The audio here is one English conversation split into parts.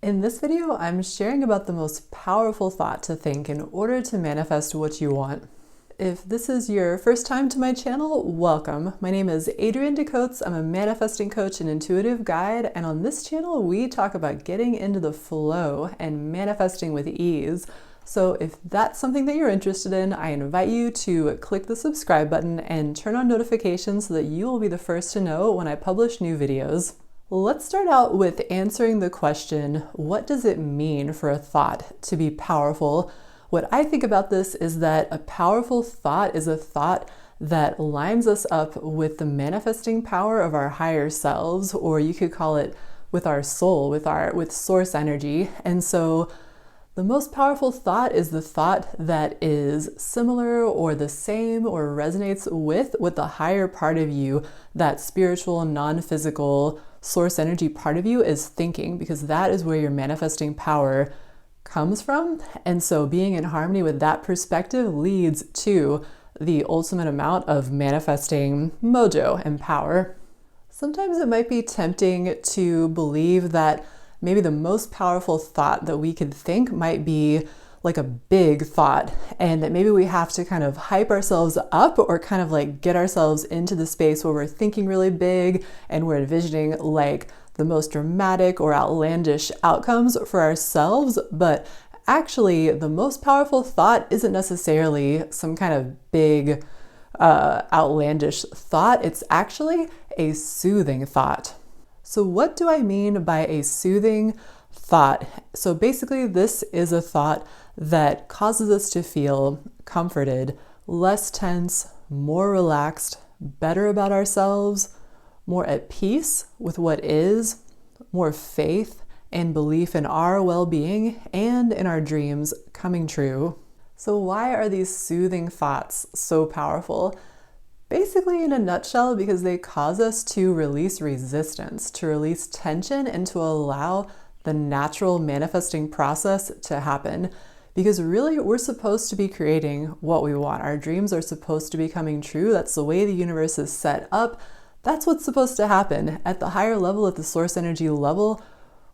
In this video, I'm sharing about the most powerful thought to think in order to manifest what you want. If this is your first time to my channel, welcome. My name is Adrianne. I'm a manifesting coach and intuitive guide, and on this channel, we talk about getting into the flow and manifesting with ease. So if that's something that you're interested in, I invite you to click the subscribe button and turn on notifications so that you will be the first to know when I publish new videos. Let's start out with answering the question, what does it mean for a thought to be powerful? What I think about this is that a powerful thought is a thought that lines us up with the manifesting power of our higher selves, or you could call it with our soul, with source energy. And so the most powerful thought is the thought that is similar or the same or resonates with what the higher part of you, that spiritual, non-physical source energy part of you is thinking, because that is where your manifesting power comes from. And so being in harmony with that perspective leads to the ultimate amount of manifesting mojo and power. Sometimes it might be tempting to believe that maybe the most powerful thought that we could think might be like a big thought, and that maybe we have to kind of hype ourselves up or kind of like get ourselves into the space where we're thinking really big and we're envisioning like the most dramatic or outlandish outcomes for ourselves. But actually, the most powerful thought isn't necessarily some kind of big, outlandish thought. It's actually a soothing thought. So what do I mean by a soothing thought? So basically, this is a thought that causes us to feel comforted, less tense, more relaxed, better about ourselves, more at peace with what is, more faith and belief in our well-being and in our dreams coming true. So why are these soothing thoughts so powerful? Basically, in a nutshell, because they cause us to release resistance, to release tension, and to allow the natural manifesting process to happen. Because really, we're supposed to be creating what we want. Our dreams are supposed to be coming true. That's the way the universe is set up. That's what's supposed to happen. At the higher level, at the source energy level,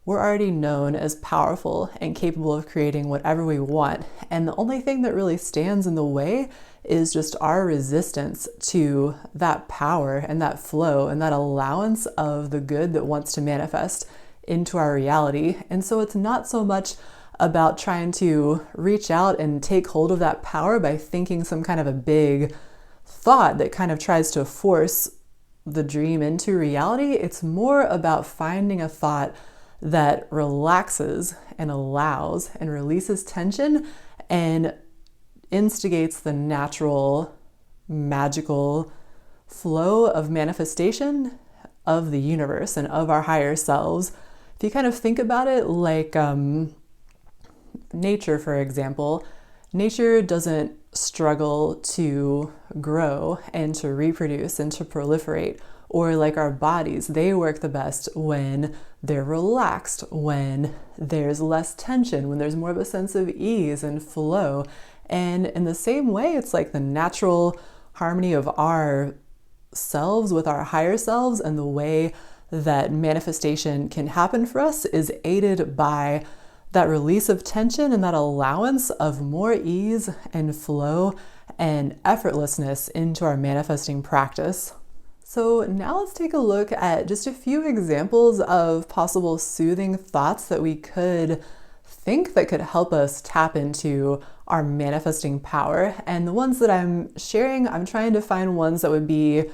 we're already known as powerful and capable of creating whatever we want. And the only thing that really stands in the way is just our resistance to that power and that flow and that allowance of the good that wants to manifest into our reality. And so it's not so much about trying to reach out and take hold of that power by thinking some kind of a big thought that kind of tries to force the dream into reality. It's more about finding a thought that relaxes and allows and releases tension and instigates the natural, magical flow of manifestation of the universe and of our higher selves. If you kind of think about it like nature, for example, nature doesn't struggle to grow and to reproduce and to proliferate. Or like our bodies, they work the best when they're relaxed, when there's less tension, when there's more of a sense of ease and flow. And in the same way, it's like the natural harmony of our selves with our higher selves, and the way that manifestation can happen for us is aided by that release of tension and that allowance of more ease and flow and effortlessness into our manifesting practice. So now let's take a look at just a few examples of possible soothing thoughts that we could think that could help us tap into our manifesting power. And the ones that I'm sharing, I'm trying to find ones that would be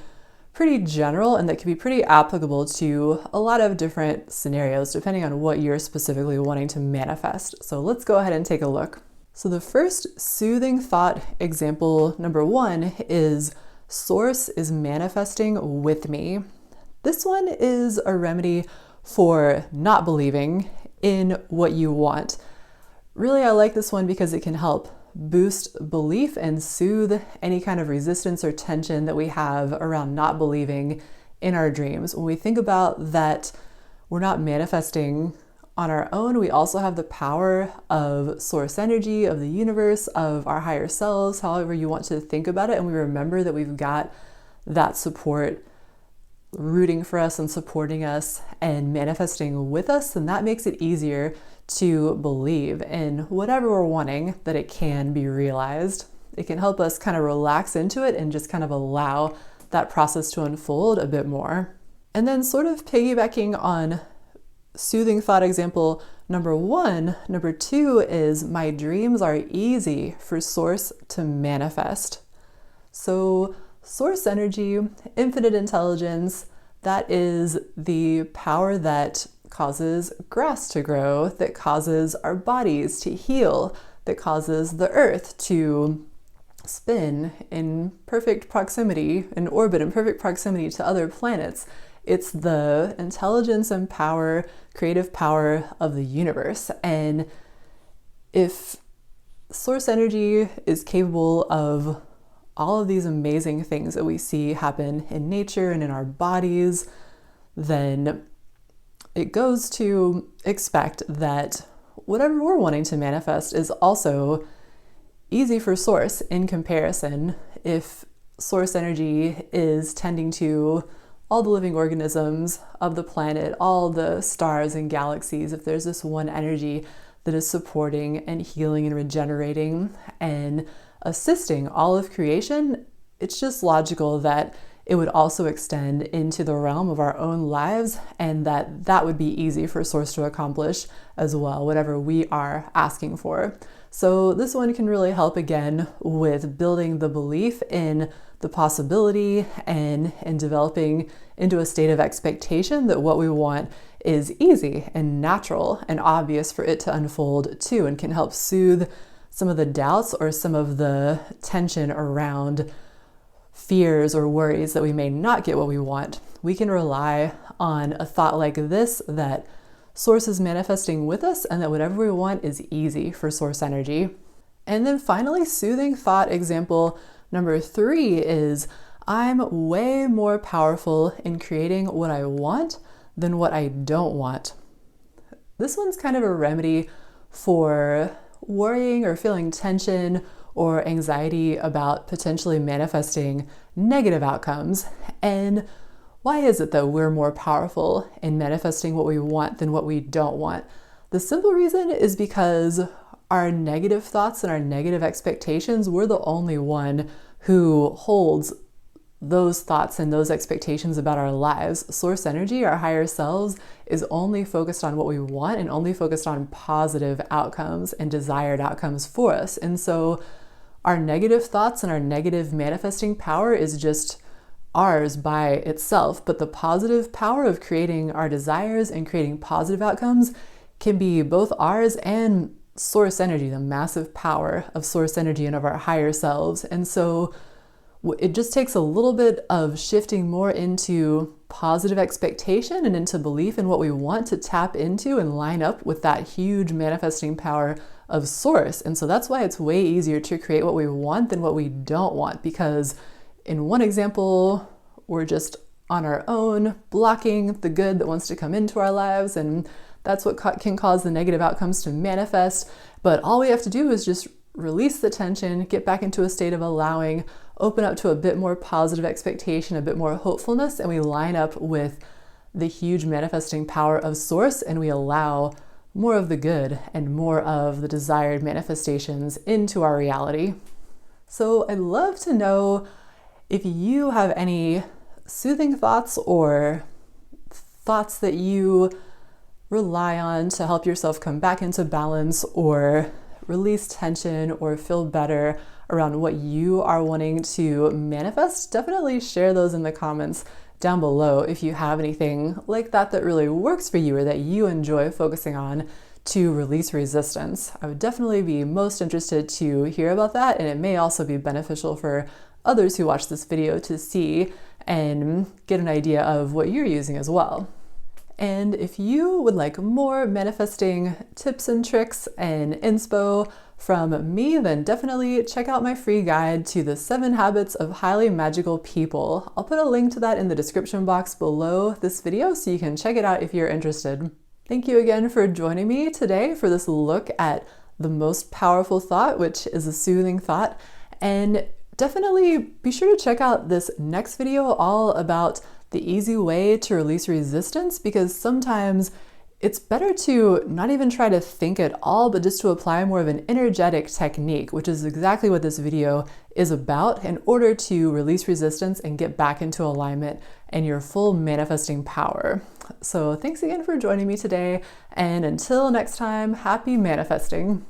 pretty general and that could be pretty applicable to a lot of different scenarios, depending on what you're specifically wanting to manifest. So let's go ahead and take a look. So the first soothing thought example, number one, is Source is manifesting with me. This one is a remedy for not believing in what you want. Really, I like this one because it can help boost belief and soothe any kind of resistance or tension that we have around not believing in our dreams. When we think about that, we're not manifesting on our own. We also have the power of source energy, of the universe, of our higher selves, however you want to think about it. And we remember that we've got that support rooting for us and supporting us and manifesting with us, then that makes it easier to believe in whatever we're wanting, that it can be realized. It can help us kind of relax into it and just kind of allow that process to unfold a bit more. And then sort of piggybacking on soothing thought example number 1, number 2 is my dreams are easy for Source to manifest. So Source energy, infinite intelligence, that is the power that causes grass to grow, that causes our bodies to heal, that causes the earth to spin in perfect proximity, in orbit in perfect proximity to other planets. It's the intelligence and power, creative power of the universe. And if Source energy is capable of all of these amazing things that we see happen in nature and in our bodies, then it goes to expect that whatever we're wanting to manifest is also easy for Source in comparison. If Source energy is tending to all the living organisms of the planet, all the stars and galaxies, if there's this one energy that is supporting and healing and regenerating and assisting all of creation, it's just logical that it would also extend into the realm of our own lives, and that would be easy for Source to accomplish as well, whatever we are asking for. So this one can really help again with building the belief in the possibility and in developing into a state of expectation that what we want is easy and natural and obvious for it to unfold too, and can help soothe some of the doubts or some of the tension around fears or worries that we may not get what we want. We can rely on a thought like this, that Source is manifesting with us and that whatever we want is easy for Source energy. And then finally, soothing thought example number 3 is I'm way more powerful in creating what I want than what I don't want. This one's kind of a remedy for worrying or feeling tension or anxiety about potentially manifesting negative outcomes. And why is it that we're more powerful in manifesting what we want than what we don't want? The simple reason is because our negative thoughts and our negative expectations, we're the only one who holds those thoughts and those expectations about our lives. Source energy, our higher selves, is only focused on what we want and only focused on positive outcomes and desired outcomes for us. And so our negative thoughts and our negative manifesting power is just ours by itself, but the positive power of creating our desires and creating positive outcomes can be both ours and Source energy, the massive power of Source energy and of our higher selves. And so it just takes a little bit of shifting more into positive expectation and into belief in what we want to tap into and line up with that huge manifesting power of Source. And so that's why it's way easier to create what we want than what we don't want, because in one example, we're just on our own, blocking the good that wants to come into our lives, and that's what can cause the negative outcomes to manifest. But all we have to do is just release the tension, get back into a state of allowing, open up to a bit more positive expectation, a bit more hopefulness, and we line up with the huge manifesting power of Source, and we allow more of the good and more of the desired manifestations into our reality. So I'd love to know if you have any soothing thoughts or thoughts that you rely on to help yourself come back into balance or release tension or feel better around what you are wanting to manifest. Definitely share those in the comments down below if you have anything like that really works for you or that you enjoy focusing on to release resistance. I would definitely be most interested to hear about that, and it may also be beneficial for others who watch this video to see and get an idea of what you're using as well. And if you would like more manifesting tips and tricks and inspo from me, then definitely check out my free guide to the 7 habits of highly magical people. I'll put a link to that in the description box below this video so you can check it out if you're interested. Thank you again for joining me today for this look at the most powerful thought, which is a soothing thought. And definitely be sure to check out this next video all about the easy way to release resistance, because sometimes it's better to not even try to think at all, but just to apply more of an energetic technique, which is exactly what this video is about, in order to release resistance and get back into alignment and your full manifesting power. So thanks again for joining me today, and until next time, happy manifesting.